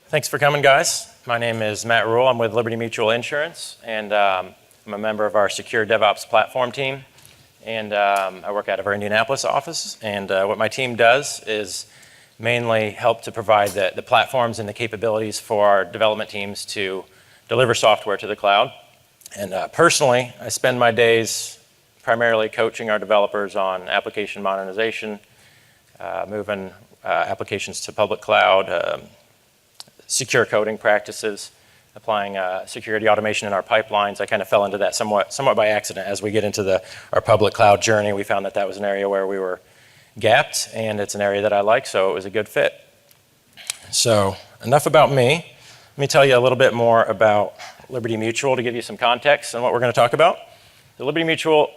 Thanks for coming, guys. My name is Matt Rule. I'm with Liberty Mutual Insurance, and I'm a member of our secure DevOps platform team. And I work out of our Indianapolis office. And what my team does is mainly help to provide the platforms and the capabilities for our development teams to deliver software to the cloud. And personally, I spend my days primarily coaching our developers on application modernization, moving applications to public cloud, secure coding practices, applying security automation in our pipelines. I kind of fell into that somewhat by accident. As we get into our public cloud journey, we found that was an area where we were gapped, and it's an area that I like, so it was a good fit. So enough about me. Let me tell you a little bit more about Liberty Mutual to give you some context on what we're going to talk about. The Liberty Mutual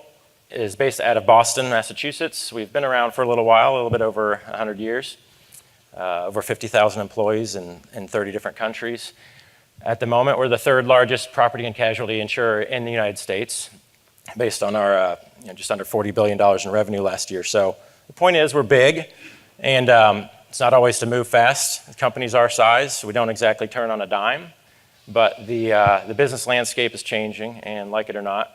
is based out of Boston, Massachusetts. We've been around for a little while, a little bit over 100 years. Over 50,000 employees in 30 different countries. At the moment, we're the third largest property and casualty insurer in the United States, based on our just under $40 billion in revenue last year. So the point is, we're big, and it's not always to move fast. Companies our size, we don't exactly turn on a dime, but the business landscape is changing, and like it or not,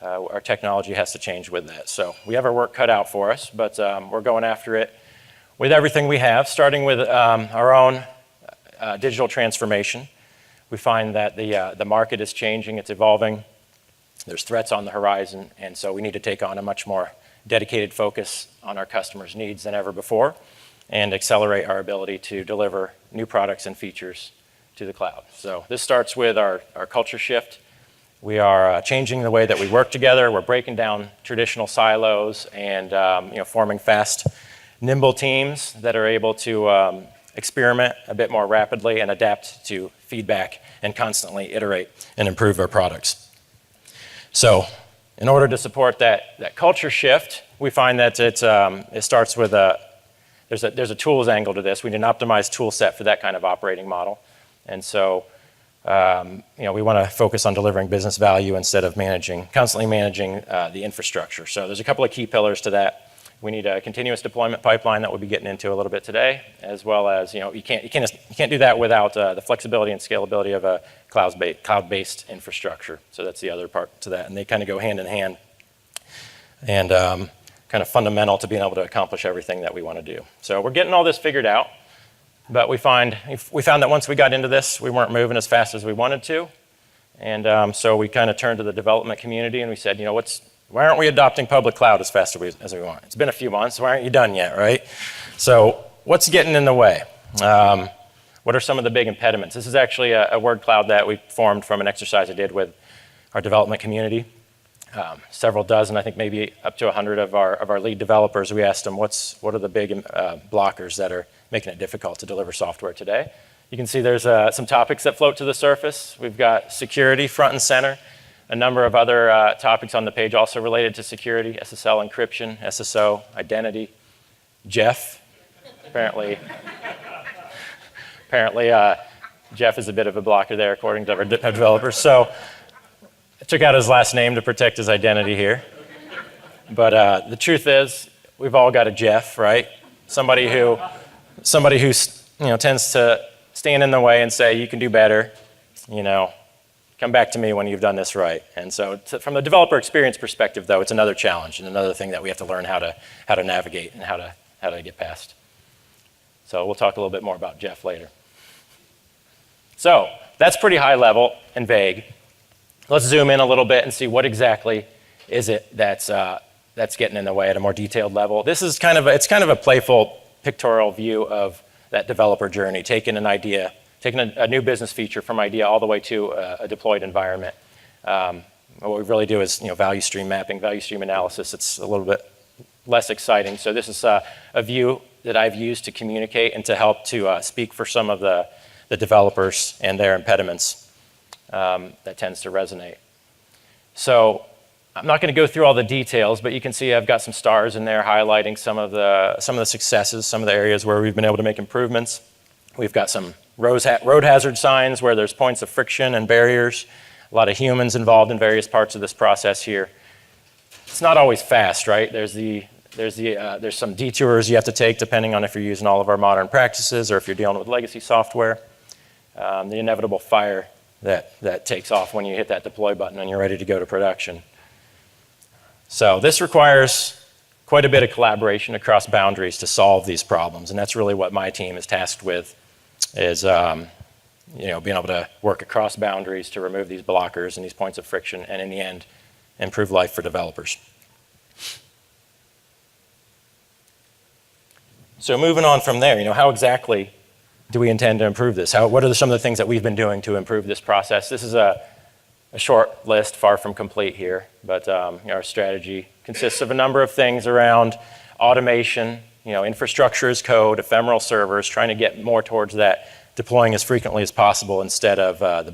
our technology has to change with that. So we have our work cut out for us, but we're going after it with everything we have, starting with our own digital transformation. We find that the market is changing, it's evolving. There's threats on the horizon, and so we need to take on a much more dedicated focus on our customers' needs than ever before and accelerate our ability to deliver new products and features to the cloud. So this starts with our culture shift. We are changing the way that we work together. We're breaking down traditional silos and forming fast, nimble teams that are able to experiment a bit more rapidly and adapt to feedback and constantly iterate and improve our products. So in order to support that culture shift, we find that it starts with there's a tools angle to this. We need an optimized tool set for that kind of operating model. And so we want to focus on delivering business value instead of constantly managing the infrastructure. So there's a couple of key pillars to that. We need a continuous deployment pipeline that we'll be getting into a little bit today, as well as you can't do that without the flexibility and scalability of a cloud-based infrastructure. So that's the other part to that, and they kind of go hand in hand, and kind of fundamental to being able to accomplish everything that we want to do. So we're getting all this figured out, but we found that once we got into this, we weren't moving as fast as we wanted to, and so we kind of turned to the development community and we said, why aren't we adopting public cloud as fast as we want? It's been a few months. Why aren't you done yet, right? So what's getting in the way? What are some of the big impediments? This is actually a word cloud that we formed from an exercise I did with our development community. Several dozen, I think maybe up to 100 of our lead developers. We asked them what are the big blockers that are making it difficult to deliver software today. You can see there's some topics that float to the surface. We've got security front and center. A number of other topics on the page also related to security, SSL encryption, SSO, identity, Jeff. Apparently Jeff is a bit of a blocker there, according to our developers. So I took out his last name to protect his identity here. But the truth is, we've all got a Jeff, right? Somebody who tends to stand in the way and say, you can do better, come back to me when you've done this right. And so from the developer experience perspective, though, it's another challenge and another thing that we have to learn how to navigate and how to get past. So we'll talk a little bit more about Jeff later. So that's pretty high level and vague. Let's zoom in a little bit and see what exactly is it that's getting in the way at a more detailed level. This is kind of a playful pictorial view of that developer journey, taking a new business feature from idea all the way to a deployed environment. What we really do is value stream mapping, value stream analysis. It's a little bit less exciting. So this is a view that I've used to communicate and to help to speak for some of the developers and their impediments that tends to resonate. So I'm not going to go through all the details, but you can see I've got some stars in there highlighting some of the successes, some of the areas where we've been able to make improvements. We've got some road hazard signs where there's points of friction and barriers. A lot of humans involved in various parts of this process here. It's not always fast, right? There's some detours you have to take depending on if you're using all of our modern practices or if you're dealing with legacy software. the inevitable fire that takes off when you hit that deploy button and you're ready to go to production. So this requires quite a bit of collaboration across boundaries to solve these problems, and that's really what my team is tasked with, is being able to work across boundaries to remove these blockers and these points of friction, and in the end, improve life for developers. So moving on from there, how exactly do we intend to improve this? What are some of the things that we've been doing to improve this process? This is a short list, far from complete here, but our strategy consists of a number of things around automation, infrastructure as code, ephemeral servers, trying to get more towards that deploying as frequently as possible instead of the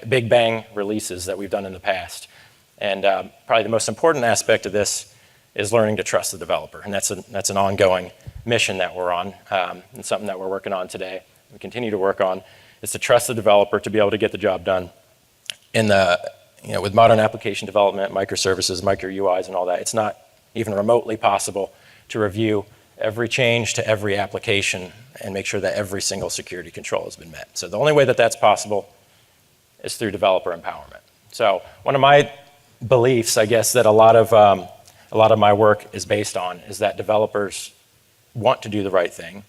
big bang releases that we've done in the past. And probably the most important aspect of this is learning to trust the developer, and that's an ongoing mission that we're on, and something that we're working on today. We continue to work on is to trust the developer to be able to get the job done. With modern application development, microservices, micro UIs, and all that, it's not even remotely possible to review every change to every application and make sure that every single security control has been met. So the only way that that's possible is through developer empowerment. So one of my beliefs, I guess, that a lot of my work is based on is that developers want to do the right thing,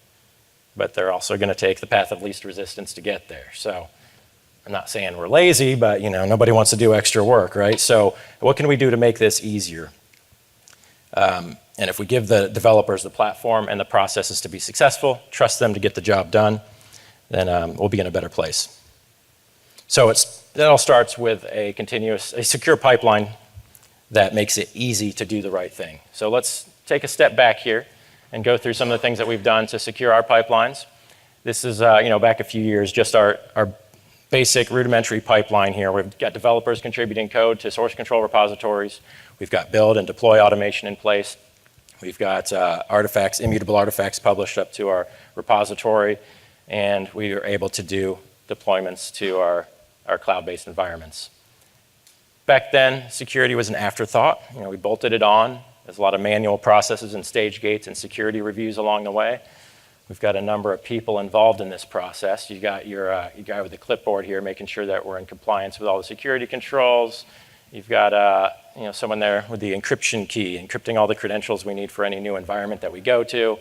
but they're also going to take the path of least resistance to get there. So I'm not saying we're lazy, but nobody wants to do extra work, right? So what can we do to make this easier? And if we give the developers the platform and the processes to be successful, trust them to get the job done, then we'll be in a better place. So that all starts with a secure pipeline that makes it easy to do the right thing. So let's take a step back here and go through some of the things that we've done to secure our pipelines. This is, back a few years, just our basic rudimentary pipeline here. We've got developers contributing code to source control repositories. We've got build and deploy automation in place. We've got immutable artifacts published up to our repository, and we are able to do deployments to our cloud-based environments. Back then, security was an afterthought. We bolted it on. There's a lot of manual processes and stage gates and security reviews along the way. We've got a number of people involved in this process. You got your guy with the clipboard here making sure that we're in compliance with all the security controls. You've got someone there with the encryption key, encrypting all the credentials we need for any new environment that we go to. You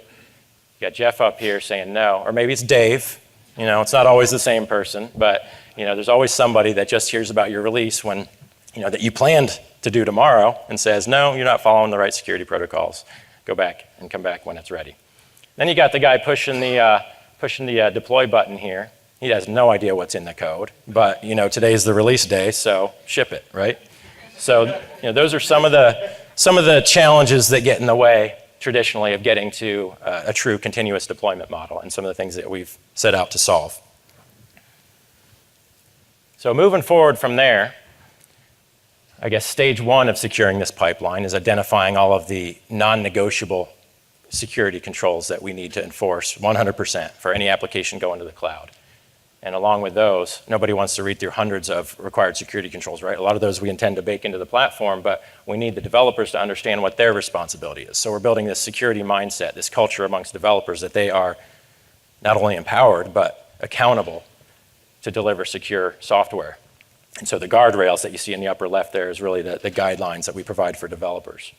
got Jeff up here saying no, or maybe it's Dave. It's not always the same person, but there's always somebody that just hears about your release when that you planned to do tomorrow and says, no, you're not following the right security protocols. Go back and come back when it's ready. Then you got the guy pushing the deploy button here. He has no idea what's in the code, but today's the release day, so ship it, right? So those are some of the challenges that get in the way traditionally of getting to a true continuous deployment model, and some of the things that we've set out to solve. So moving forward from there, I guess stage one of securing this pipeline is identifying all of the non-negotiable security controls that we need to enforce 100% for any application going to the cloud. And along with those, nobody wants to read through hundreds of required security controls, right? A lot of those we intend to bake into the platform, but we need the developers to understand what their responsibility is. So we're building this security mindset, this culture amongst developers that they are not only empowered, but accountable to deliver secure software. And so the guardrails that you see in the upper left there is really the guidelines that we provide for developers.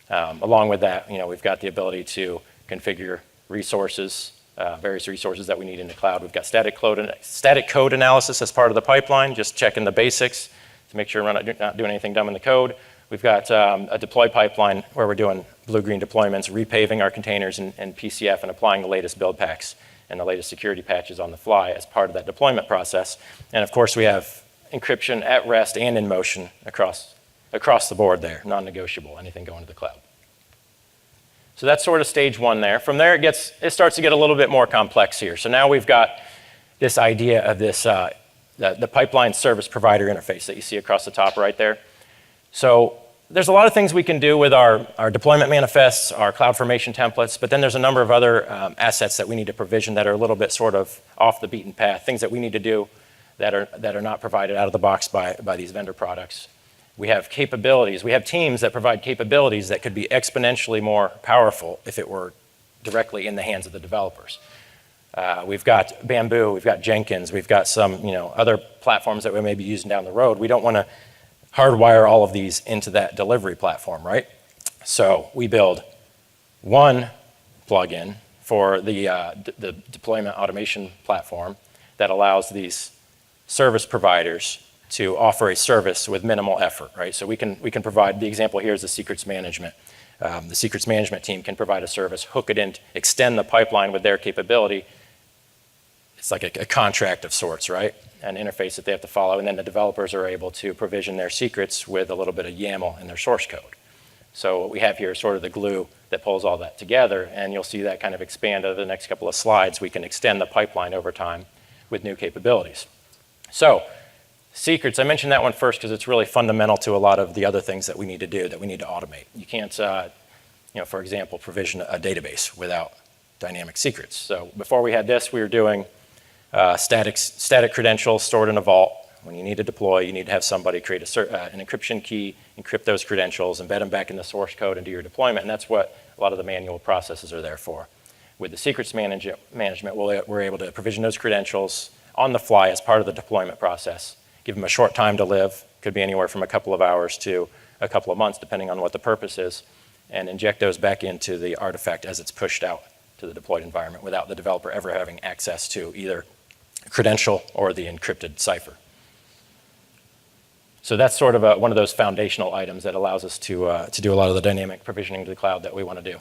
Along with that, we've got the ability to configure resources, various resources that we need in the cloud. We've got static code analysis as part of the pipeline, just checking the basics to make sure we're not doing anything dumb in the code. We've got a deploy pipeline where we're doing blue-green deployments, repaving our containers in PCF and applying the latest build packs and the latest security patches on the fly as part of that deployment process. And of course, we have encryption at rest and in motion across the board there, non-negotiable, anything going to the cloud. So that's sort of stage one there. From there, it starts to get a little bit more complex here. So now we've got this idea of this, the pipeline service provider interface that you see across the top right there. So there's a lot of things we can do with our deployment manifests, our CloudFormation templates, but then there's a number of other assets that we need to provision that are a little bit sort of off the beaten path, things that we need to do that are not provided out of the box by these vendor products. We have capabilities. We have teams that provide capabilities that could be exponentially more powerful if it were directly in the hands of the developers. We've got Bamboo, we've got Jenkins, we've got some other platforms that we may be using down the road. We don't want to hardwire all of these into that delivery platform, right? So we build one plugin for the deployment automation platform that allows these service providers to offer a service with minimal effort, right? So we can provide, the example here is the secrets management. The secrets management team can provide a service, hook it in, extend the pipeline with their capability. It's like a contract of sorts, right? An interface that they have to follow, and then the developers are able to provision their secrets with a little bit of YAML in their source code. So what we have here is sort of the glue that pulls all that together, and you'll see that kind of expand over the next couple of slides. We can extend the pipeline over time with new capabilities. So secrets, I mentioned that one first because it's really fundamental to a lot of the other things that we need to do, that we need to automate. You can't, for example, provision a database without dynamic secrets. So before we had this, we were doing static credentials stored in a vault. When you need to deploy, you need to have somebody create an encryption key, encrypt those credentials, embed them back in the source code and do your deployment, and that's what a lot of the manual processes are there for. With the secrets management, we're able to provision those credentials on the fly as part of the deployment process, give them a short time to live, could be anywhere from a couple of hours to a couple of months, depending on what the purpose is, and inject those back into the artifact as it's pushed out to the deployed environment without the developer ever having access to either a credential or the encrypted cipher. So that's sort of one of those foundational items that allows us to do a lot of the dynamic provisioning to the cloud that we want to do.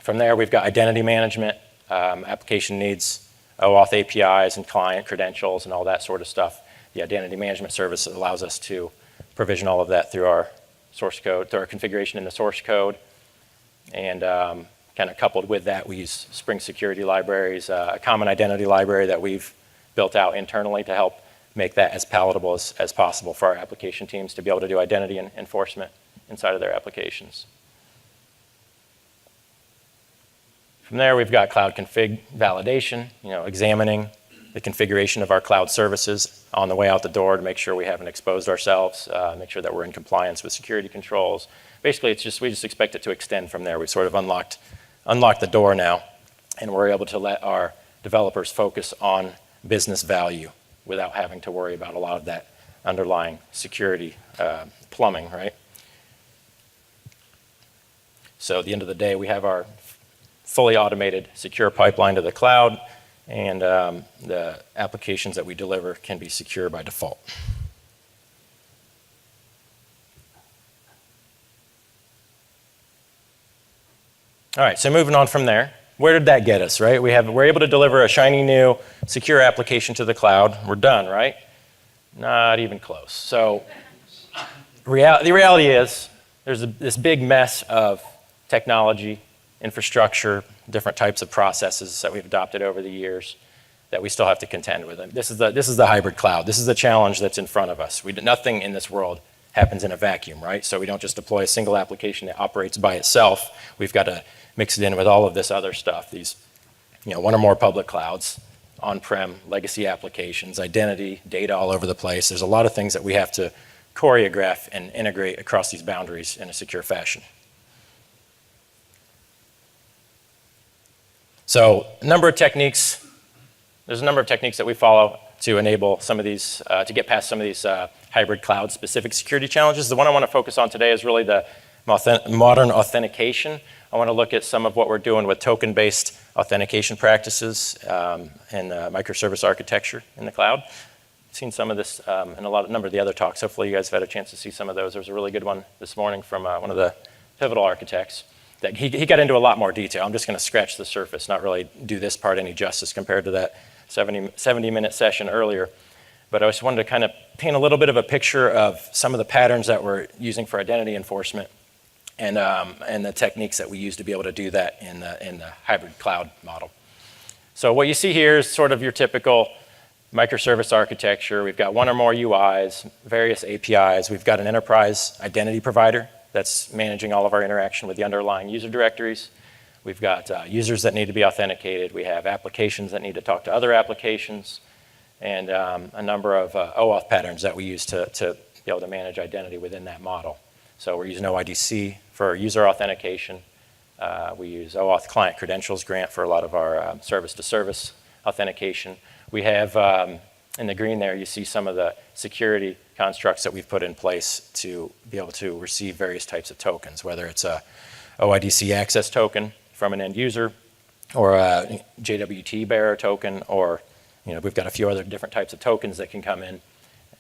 From there, we've got identity management, application needs OAuth APIs and client credentials and all that sort of stuff. The identity management service allows us to provision all of that through our source code, through our configuration in the source code. And kind of coupled with that, we use Spring security libraries, a common identity library that we've built out internally to help make that as palatable as possible for our application teams to be able to do identity enforcement inside of their applications. From there, we've got cloud config validation, examining the configuration of our cloud services on the way out the door to make sure we haven't exposed ourselves, make sure that we're in compliance with security controls. Basically, we just expect it to extend from there. We've sort of unlocked the door now, and we're able to let our developers focus on business value without having to worry about a lot of that underlying security plumbing, right? So at the end of the day, we have our fully automated secure pipeline to the cloud, and the applications that we deliver can be secure by default. All right, so moving on from there, where did that get us, right? We're able to deliver a shiny new secure application to the cloud. We're done, right? Not even close. So the reality is there's this big mess of technology, infrastructure, different types of processes that we've adopted over the years that we still have to contend with. This is the hybrid cloud. This is the challenge that's in front of us. Nothing in this world happens in a vacuum, right? So we don't just deploy a single application that operates by itself. We've got to mix it in with all of this other stuff, these one or more public clouds, on-prem, legacy applications, identity, data all over the place. There's a lot of things that we have to choreograph and integrate across these boundaries in a secure fashion. So there's a number of techniques that we follow to enable some of these, to get past some of these hybrid cloud specific security challenges. The one I want to focus on today is really the modern authentication. I want to look at some of what we're doing with token-based authentication practices and microservice architecture in the cloud. I've seen some of this in a number of the other talks. Hopefully you guys have had a chance to see some of those. There was a really good one this morning from one of the pivotal architects. That he got into a lot more detail. I'm just going to scratch the surface, not really do this part any justice compared to that 70-minute session earlier. But I just wanted to kind of paint a little bit of a picture of some of the patterns that we're using for identity enforcement and the techniques that we use to be able to do that in the hybrid cloud model. So what you see here is sort of your typical microservice architecture. We've got one or more UIs, various APIs. We've got an enterprise identity provider that's managing all of our interaction with the underlying user directories. We've got users that need to be authenticated. We have applications that need to talk to other applications, and a number of OAuth patterns that we use to be able to manage identity within that model. So we're using OIDC for user authentication, We use OAuth Client Credentials Grant for a lot of our service-to-service authentication. We have, in the green there, you see some of the security constructs that we've put in place to be able to receive various types of tokens, whether it's a OIDC access token from an end user, or a JWT bearer token, or we've got a few other different types of tokens that can come in.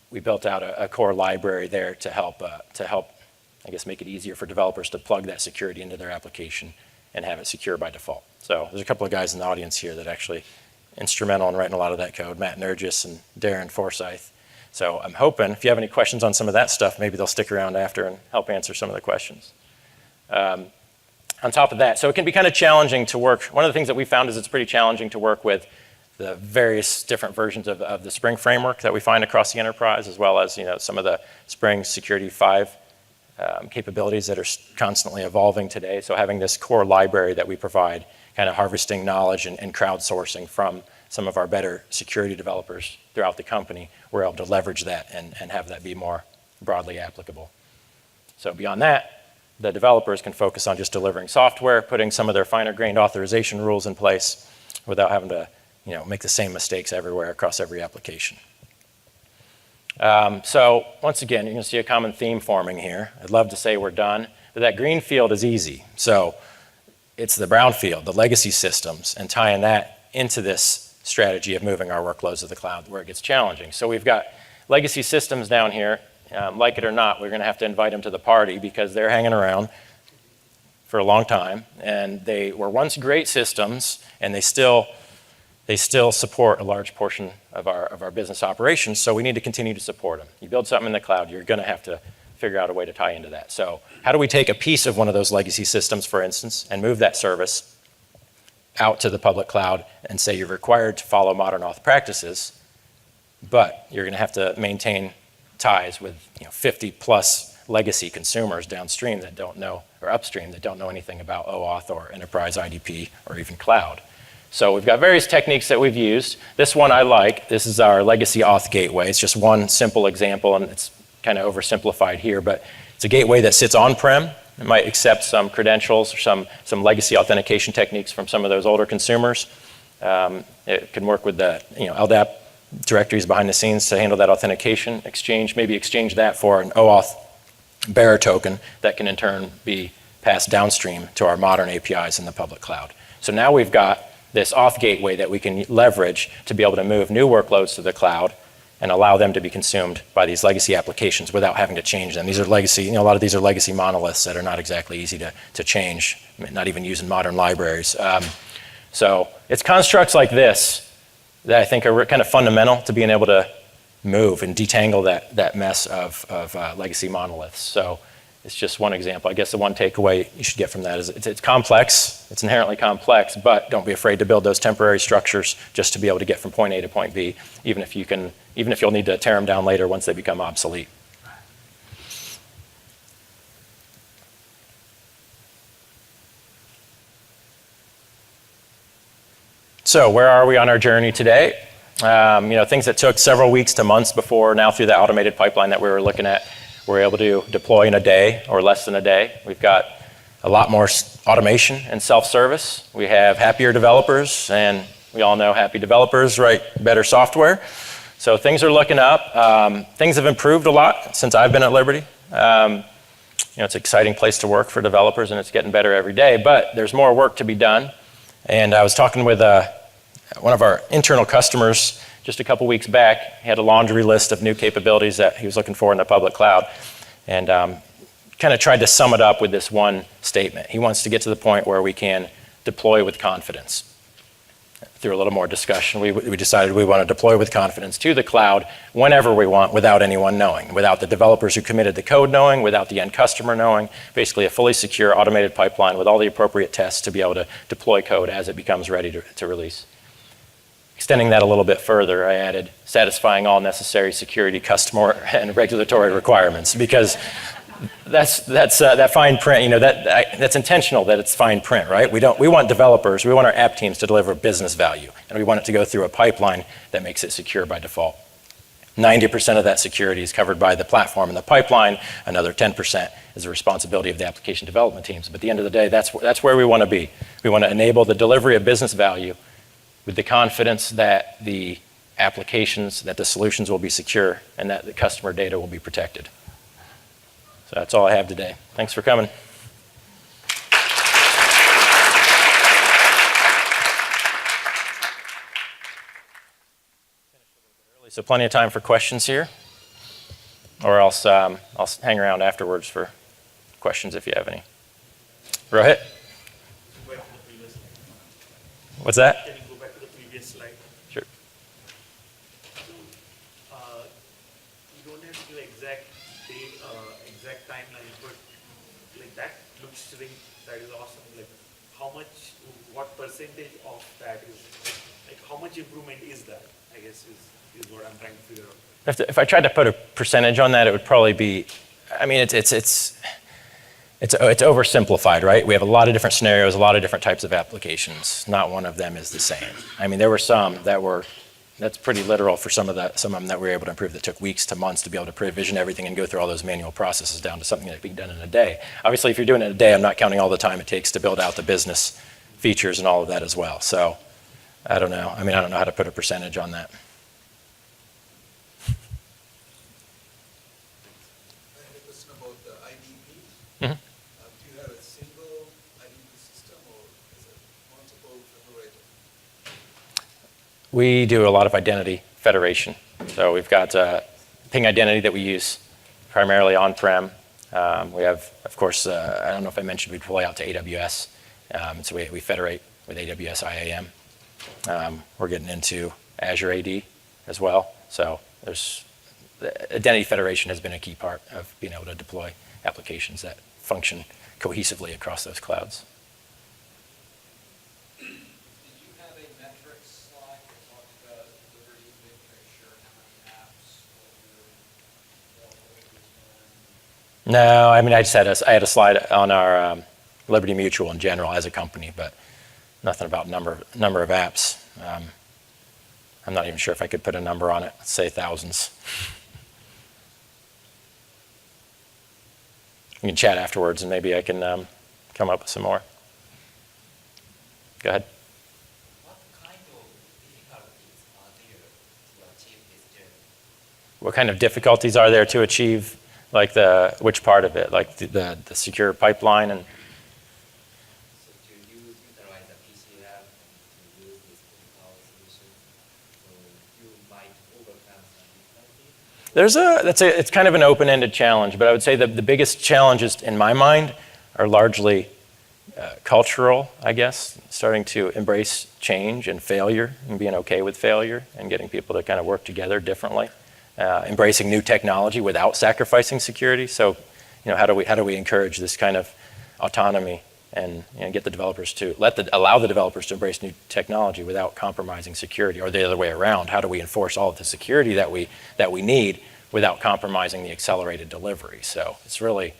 We built out a core library there to help, I guess, make it easier for developers to plug that security into their application and have it secure by default. So there's a couple of guys in the audience here that actually instrumental in writing a lot of that code, Matt Nergis and Darren Forsyth. So I'm hoping, if you have any questions on some of that stuff, maybe they'll stick around after and help answer some of the questions. On top of that, so it can be kind of challenging to work. One of the things that we found is it's pretty challenging to work with the various different versions of the Spring framework that we find across the enterprise, as well as some of the Spring Security 5 capabilities that are constantly evolving today. So having this core library that we provide, kind of harvesting knowledge and crowdsourcing from some of our better security developers throughout the company, we're able to leverage that and have that be more broadly applicable. So beyond that, the developers can focus on just delivering software, putting some of their finer grained authorization rules in place without having to make the same mistakes everywhere across every application. So once again, you're going to see a common theme forming here. I'd love to say we're done, but that green field is easy. So it's the brown field, the legacy systems, and tying that into this strategy of moving our workloads to the cloud where it gets challenging. So we've got legacy systems down here. Like it or not, we're going to have to invite them to the party because they're hanging around for a long time, and they were once great systems, and they still support a large portion of our business operations, so we need to continue to support them. You build something in the cloud, you're going to have to figure out a way to tie into that. So how do we take a piece of one of those legacy systems, for instance, and move that service out to the public cloud and say you're required to follow modern auth practices, but you're going to have to maintain ties with 50 plus legacy consumers downstream that don't know, or upstream that don't know anything about OAuth or enterprise IDP or even cloud. So we've got various techniques that we've used. This one I like. This is our legacy auth gateway. It's just one simple example, and it's kind of oversimplified here, but it's a gateway that sits on-prem. It might accept some credentials or some legacy authentication techniques from some of those older consumers. It can work with the LDAP directories behind the scenes to handle that authentication, maybe exchange that for an OAuth bearer token that can in turn be passed downstream to our modern APIs in the public cloud. So now we've got this auth gateway that we can leverage to be able to move new workloads to the cloud and allow them to be consumed by these legacy applications without having to change them. These are legacy, a lot of these are legacy monoliths that are not exactly easy to change, not even using modern libraries. So it's constructs like this that I think are kind of fundamental to being able to move and detangle that mess of legacy monoliths. So it's just one example. I guess the one takeaway you should get from that is it's complex, it's inherently complex, but don't be afraid to build those temporary structures just to be able to get from point A to point B, even if you'll need to tear them down later once they become obsolete. So where are we on our journey today? Things that took several weeks to months before, now through the automated pipeline that we were looking at, we're able to deploy in a day or less than a day. We've got a lot more automation and self-service. We have happier developers, and we all know happy developers write better software. So things are looking up. Things have improved a lot since I've been at Liberty. It's an exciting place to work for developers, and it's getting better every day, but there's more work to be done. And I was talking with one of our internal customers just a couple weeks back. He had a laundry list of new capabilities that he was looking for in the public cloud, and kind of tried to sum it up with this one statement. He wants to get to the point where we can deploy with confidence. Through a little more discussion, we decided we want to deploy with confidence to the cloud whenever we want without anyone knowing, without the developers who committed the code knowing, without the end customer knowing, basically a fully secure automated pipeline with all the appropriate tests to be able to deploy code as it becomes ready to release. Extending that a little bit further, I added satisfying all necessary security, customer, and regulatory requirements, because that fine print, that's intentional that it's fine print, right? We want developers, we want our app teams to deliver business value, and we want it to go through a pipeline that makes it secure by default. 90% of that security is covered by the platform and the pipeline. Another 10% is the responsibility of the application development teams. But at the end of the day, that's where we want to be. We want to enable the delivery of business value with the confidence that the applications, that the solutions will be secure, and that the customer data will be protected. So that's all I have today. Thanks for coming. So plenty of time for questions here, or else I'll hang around afterwards for questions if you have any. Rohit? What's that? Can you go back to the previous slide? Sure. You don't have to do exact date, exact timeline, but like that looks really, that is awesome. Like how much, what percentage of that is, like how much improvement is that, I guess is what I'm trying to figure out. If I tried to put a percentage on that, it would probably be, I mean, it's oversimplified, right? We have a lot of different scenarios, a lot of different types of applications. Not one of them is the same. I mean, there were some that were, that's pretty literal for some of them that we were able to improve that took weeks to months to be able to provision everything and go through all those manual processes down to something that can be done in a day. Obviously, if you're doing it in a day, I'm not counting all the time it takes to build out the business features and all of that as well. So I don't know. I mean, I don't know how to put a percentage on that. We do a lot of identity federation. So we've got ping identity that we use primarily on-prem. We have, of course, I don't know if I mentioned, we deploy out to AWS. So we federate with AWS IAM. We're getting into Azure AD as well. So the identity federation has been a key part of being able to deploy applications that function cohesively across those clouds. No, I mean, I had a slide on our Liberty Mutual in general as a company, but nothing about number of apps. I'm not even sure if I could put a number on it. Let's say thousands. We can chat afterwards, and maybe I can come up with some more. Go ahead. What kind of difficulties are there to achieve this journey? What kind of difficulties are there to achieve? Like which part of it? Like the secure pipeline and. So to utilize the PCF and to use this cloud solution, so you might overcome some difficulties? It's kind of an open-ended challenge, but I would say that the biggest challenges in my mind are largely cultural, I guess, starting to embrace change and failure and being okay with failure and getting people to kind of work together differently. Embracing new technology without sacrificing security. So, how do we encourage this kind of autonomy and get the developers to allow the developers to embrace new technology without compromising security, or the other way around? How do we enforce all of the security that we need without compromising the accelerated delivery? So it's really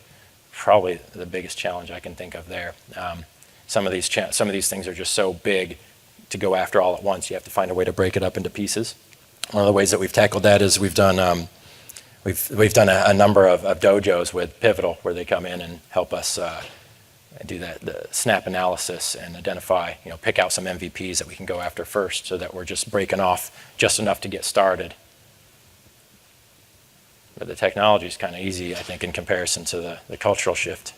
probably the biggest challenge I can think of there. Some of these things are just so big to go after all at once. You have to find a way to break it up into pieces. One of the ways that we've tackled that is we've done a number of dojos with Pivotal, where they come in and help us do the snap analysis and identify, pick out some MVPs that we can go after first, so that we're just breaking off just enough to get started. But the technology is kind of easy, I think, in comparison to the cultural shift.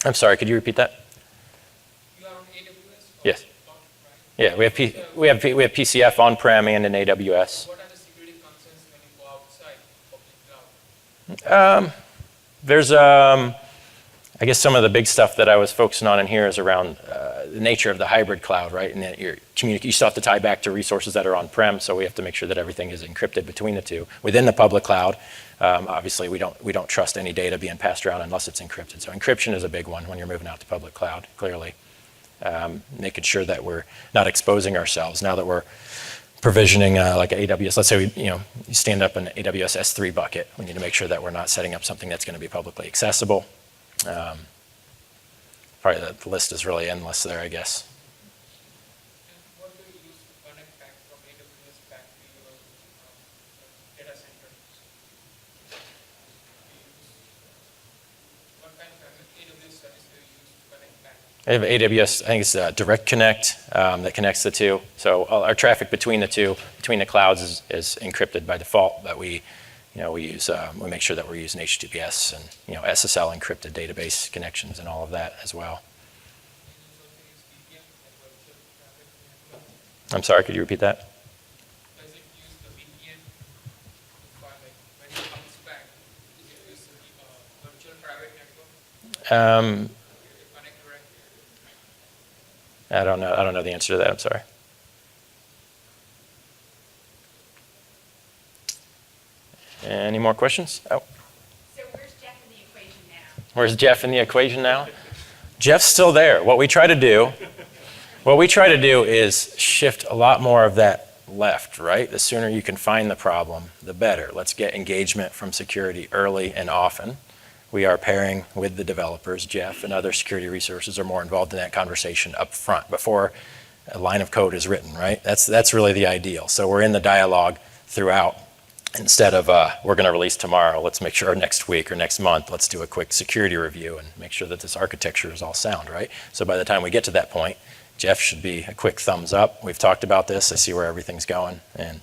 I'm sorry, could you repeat that? Yes. Yeah, we have PCF on-prem and in AWS. What are the security concerns when you go outside public cloud? There's, I guess some of the big stuff that I was focusing on in here is around the nature of the hybrid cloud, right? And that you still have to tie back to resources that are on-prem, so we have to make sure that everything is encrypted between the two. Within the public cloud, obviously we don't trust any data being passed around unless it's encrypted. So encryption is a big one when you're moving out to public cloud, clearly. Making sure that we're not exposing ourselves now that we're provisioning like AWS. Let's say you stand up an AWS S3 bucket. We need to make sure that we're not setting up something that's going to be publicly accessible. Probably the list is really endless there, I guess. I have AWS, I think it's Direct Connect that connects the two. So all our traffic between the two, between the clouds is encrypted by default, but we use, we make sure that we're using HTTPS and, SSL encrypted database connections and all of that as well. I'm sorry, could you repeat that? Does it use the VPN to find, like, when it comes back? Does it use the virtual private network? Connect directly? I don't know the answer to that, I'm sorry. Any more questions? Oh. So where's Jeff in the equation now? Where's Jeff in the equation now? Jeff's still there. What we try to do is shift a lot more of that left, right? The sooner you can find the problem, the better. Let's get engagement from security early and often. We are pairing with the developers. Jeff and other security resources are more involved in that conversation up front before a line of code is written, right? That's really the ideal. So we're in the dialogue throughout. Instead of, we're going to release tomorrow, let's make sure next week or next month, let's do a quick security review and make sure that this architecture is all sound, right? So by the time we get to that point, Jeff should be a quick thumbs up. We've talked about this. I see where everything's going. And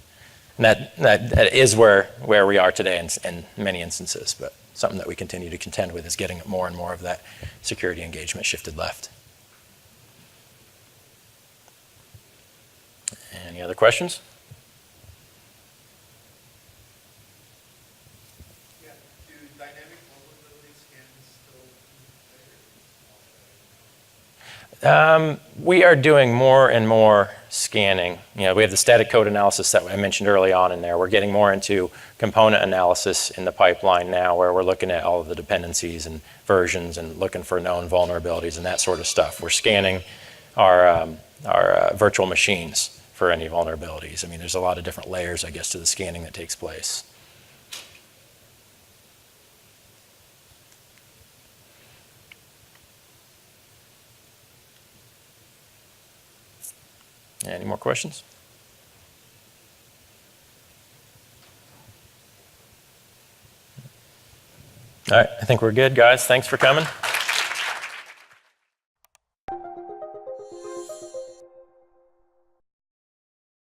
that is where we are today in many instances. But something that we continue to contend with is getting more and more of that security engagement shifted left. Any other questions? We are doing more and more scanning. We have the static code analysis that I mentioned early on in there. We're getting more into component analysis in the pipeline now, where we're looking at all of the dependencies and versions and looking for known vulnerabilities and that sort of stuff. We're scanning our virtual machines for any vulnerabilities. I mean, there's a lot of different layers, I guess, to the scanning that takes place. Any more questions? All right, I think we're good, guys. Thanks for coming.